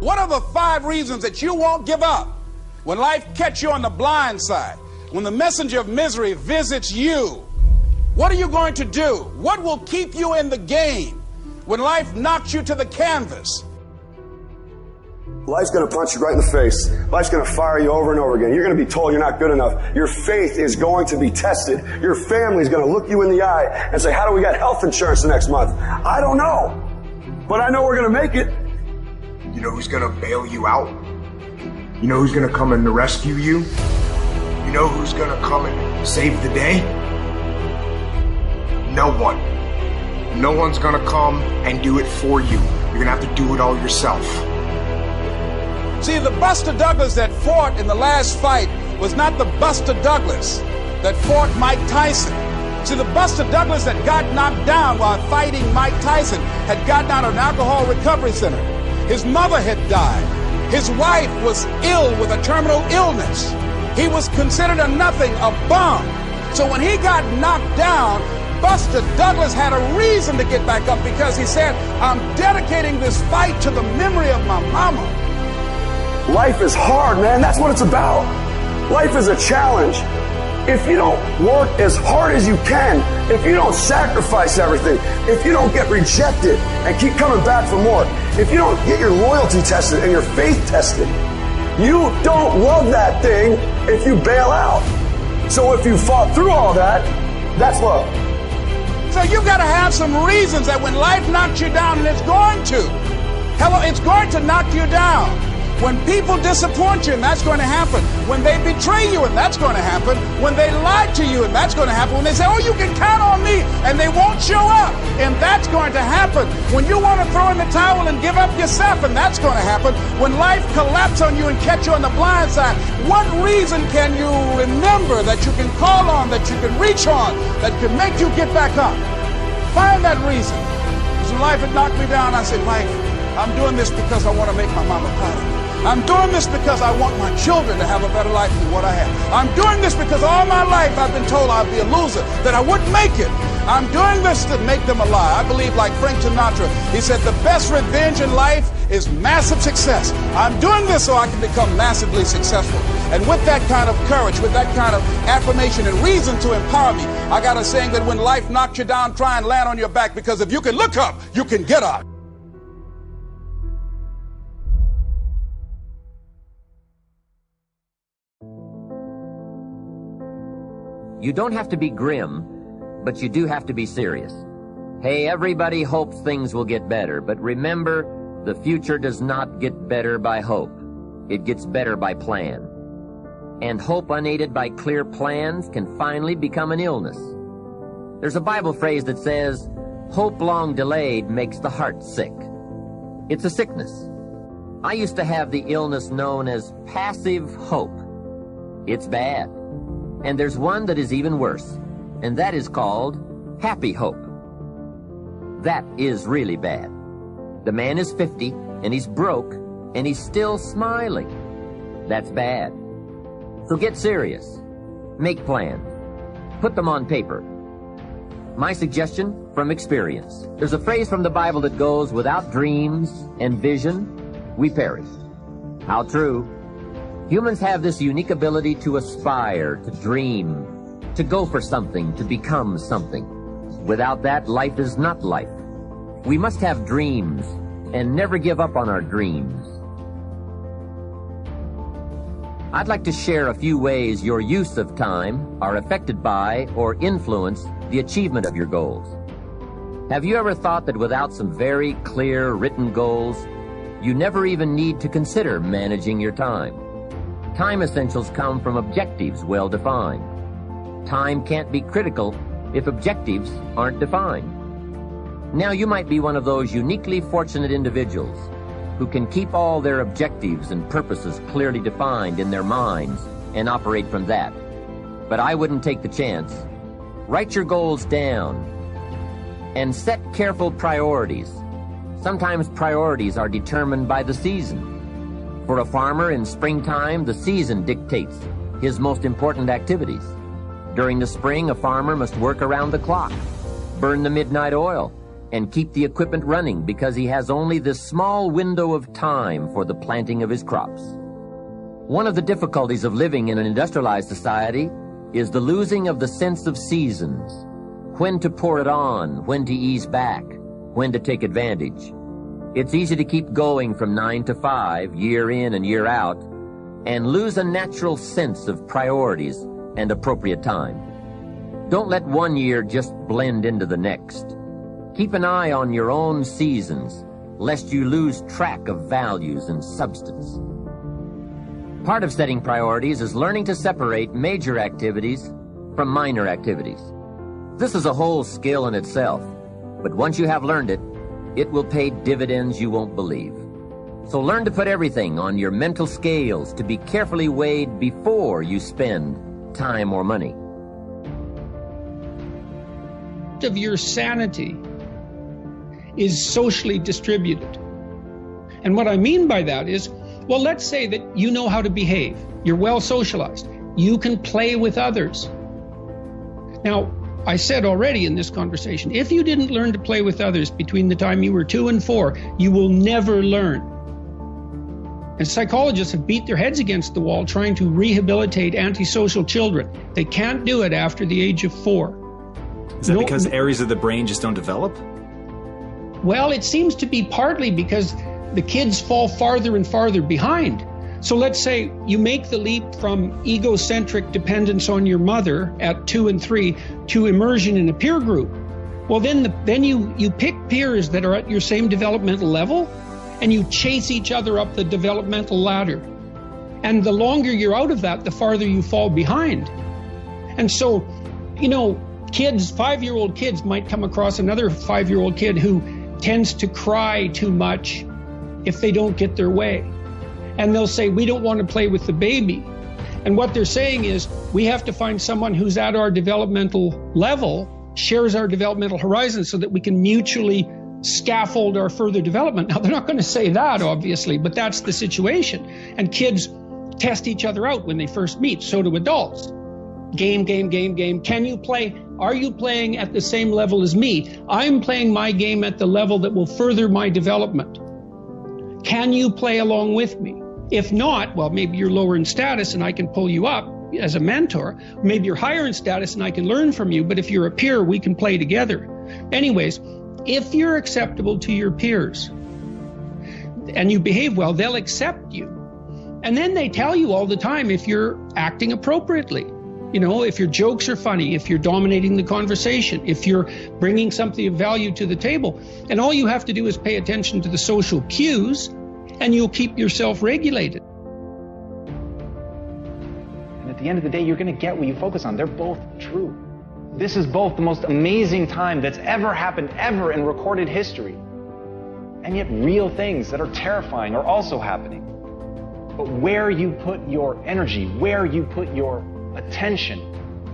What are the 5 reasons that you won't give up when life catch you on the blind side? When the messenger of misery visits you, what are you going to do? What will keep you in the game when life knocks you to the canvas? Life's going to punch you right in the face. Life's going to fire you over and over again. You're going to be told you're not good enough. Your faith is going to be tested. Your family's going to look you in the eye and say, how do we get health insurance the next month? I don't know. But I know we're going to make it. You know who's going to bail you out? You know who's going to come in to rescue you? You know who's going to come and save the day? No one. No one's going to come and do it for you. You're going to have to do it all yourself. See, the Buster Douglas that fought in the last fight was not the Buster Douglas that fought Mike Tyson. See, the Buster Douglas that got knocked down while fighting Mike Tyson had gotten out of an alcohol recovery center. His mother had died. His wife was ill with a terminal illness. He was considered a nothing, a bum. So when he got knocked down, Buster Douglas had a reason to get back up because he said, I'm dedicating this fight to the memory of my mama. Life is hard, man. That's what it's about. Life is a challenge. If you don't work as hard as you can, if you don't sacrifice everything, if you don't get rejected and keep coming back for more, if you don't get your loyalty tested and your faith tested, you don't love that thing if you bail out. So if you fought through all that, that's love. So you've got to have some reasons that when life knocks you down, and it's going to. Hello, it's going to knock you down. When people disappoint you, and that's going to happen. When they betray you, and that's going to happen. When they lie to you, and that's going to happen. When they say, oh, you can count on me, and they won't show up, and that's going to happen. When you want to throw in the towel and give up yourself, and that's going to happen. When life collapses on you and catch you on the blind side, what reason can you remember that you can call on, that you can reach on, that can make you get back up? Find that reason. Because when life had knocked me down, I said, life, I'm doing this because I want to make my mama proud of me. I'm doing this because I want my children to have a better life than what I have. I'm doing this because all my life I've been told I'd be a loser, that I wouldn't make it. I'm doing this to make them a lie. I believe like Frank Sinatra, he said the best revenge in life is massive success. I'm doing this so I can become massively successful. And with that kind of courage, with that kind of affirmation and reason to empower me, I got a saying that when life knocks you down, try and land on your back, because if you can look up, you can get up. You don't have to be grim, but you do have to be serious. Hey, everybody hopes things will get better, but remember, the future does not get better by hope. It gets better by plan. And hope unaided by clear plans can finally become an illness. There's a Bible phrase that says, hope long delayed makes the heart sick. It's a sickness. I used to have the illness known as passive hope. It's bad. And there's one that is even worse, and that is called happy hope. That is really bad. The man is 50, and he's broke, and he's still smiling. That's bad. So get serious. Make plans. Put them on paper. My suggestion from experience. There's a phrase from the Bible that goes, without dreams and vision, we perish. How true. Humans have this unique ability to aspire, to dream, to go for something, to become something. Without that, life is not life. We must have dreams and never give up on our dreams. I'd like to share a few ways your use of time are affected by or influence the achievement of your goals. Have you ever thought that without some very clear written goals, you never even need to consider managing your time? Time essentials come from objectives well defined. Time can't be critical if objectives aren't defined. Now you might be one of those uniquely fortunate individuals who can keep all their objectives and purposes clearly defined in their minds and operate from that. But I wouldn't take the chance. Write your goals down and set careful priorities. Sometimes priorities are determined by the season. For a farmer in springtime, the season dictates his most important activities. During the spring, a farmer must work around the clock, burn the midnight oil, and keep the equipment running because he has only this small window of time for the planting of his crops. One of the difficulties of living in an industrialized society is the losing of the sense of seasons. When to pour it on, when to ease back, when to take advantage. It's easy to keep going from 9 to 5, year in and year out, and lose a natural sense of priorities and appropriate time. Don't let one year just blend into the next. Keep an eye on your own seasons, lest you lose track of values and substance. Part of setting priorities is learning to separate major activities from minor activities. This is a whole skill in itself, but once you have learned it, it will pay dividends you won't believe. So learn to put everything on your mental scales to be carefully weighed before you spend time or money. Of your sanity is socially distributed. And what I mean by that is, well, let's say that you know how to behave. You're well socialized. You can play with others. Now, I said already in this conversation, if you didn't learn to play with others between the time you were 2 and 4, you will never learn. And psychologists have beat their heads against the wall trying to rehabilitate antisocial children. They can't do it after the age of 4. Is that because areas of the brain just don't develop? Well, it seems to be partly because the kids fall farther and farther behind. So let's say you make the leap from egocentric dependence on your mother at 2 and 3 to immersion in a peer group. Well, then you pick peers that are at your same developmental level, and you chase each other up the developmental ladder. And the longer you're out of that, the farther you fall behind. And so, kids, 5-year-old kids might come across another 5-year-old kid who tends to cry too much if they don't get their way. And they'll say, we don't want to play with the baby. And what they're saying is, we have to find someone who's at our developmental level, shares our developmental horizon, so that we can mutually scaffold our further development. Now, they're not going to say that, obviously, but that's the situation. And kids test each other out when they first meet. So do adults. Game. Can you play? Are you playing at the same level as me? I'm playing my game at the level that will further my development. Can you play along with me? If not, well, maybe you're lower in status and I can pull you up as a mentor. Maybe you're higher in status and I can learn from you. But if you're a peer, we can play together. Anyways, if you're acceptable to your peers and you behave well, they'll accept you. And then they tell you all the time if you're acting appropriately. If your jokes are funny, if you're dominating the conversation, if you're bringing something of value to the table. And all you have to do is pay attention to the social cues, and you'll keep yourself regulated. And at the end of the day, you're going to get what you focus on. They're both true. This is both the most amazing time that's ever happened, ever in recorded history. And yet real things that are terrifying are also happening. But where you put your energy, where you put your attention,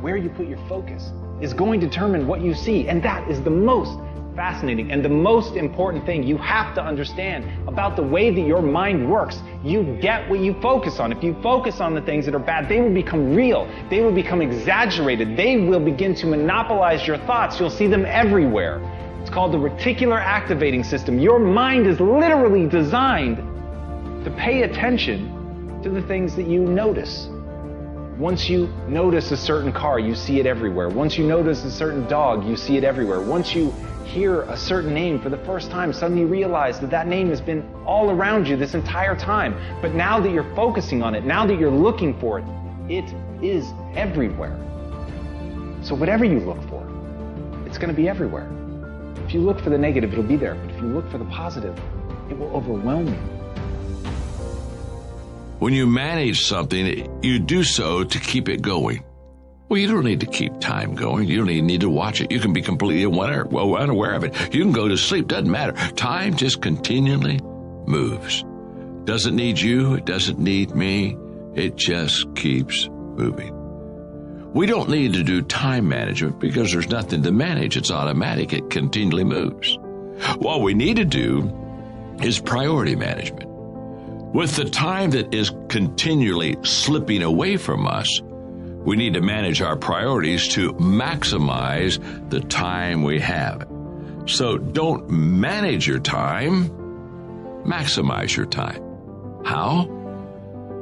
where you put your focus, is going to determine what you see. And that is the most fascinating and the most important thing you have to understand about the way that your mind works. You get what you focus on. If you focus on the things that are bad, they will become real. They will become exaggerated. They will begin to monopolize your thoughts. You'll see them everywhere. It's called the reticular activating system. Your mind is literally designed to pay attention to the things that you notice. Once you notice a certain car, you see it everywhere. Once you notice a certain dog, you see it everywhere. Once you hear a certain name for the first time, suddenly you realize that that name has been all around you this entire time. But now that you're focusing on it, now that you're looking for it, it is everywhere. So whatever you look for, it's going to be everywhere. If you look for the negative, it'll be there. But if you look for the positive, it will overwhelm you. When you manage something, you do so to keep it going. Well, you don't need to keep time going. You don't even need to watch it. You can be completely unaware of it. You can go to sleep. Doesn't matter. Time just continually moves. Doesn't need you. It doesn't need me. It just keeps moving. We don't need to do time management because there's nothing to manage. It's automatic. It continually moves. What we need to do is priority management. With the time that is continually slipping away from us, we need to manage our priorities to maximize the time we have. So don't manage your time, maximize your time. How?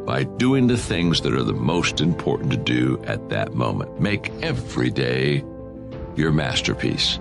By doing the things that are the most important to do at that moment. Make every day your masterpiece.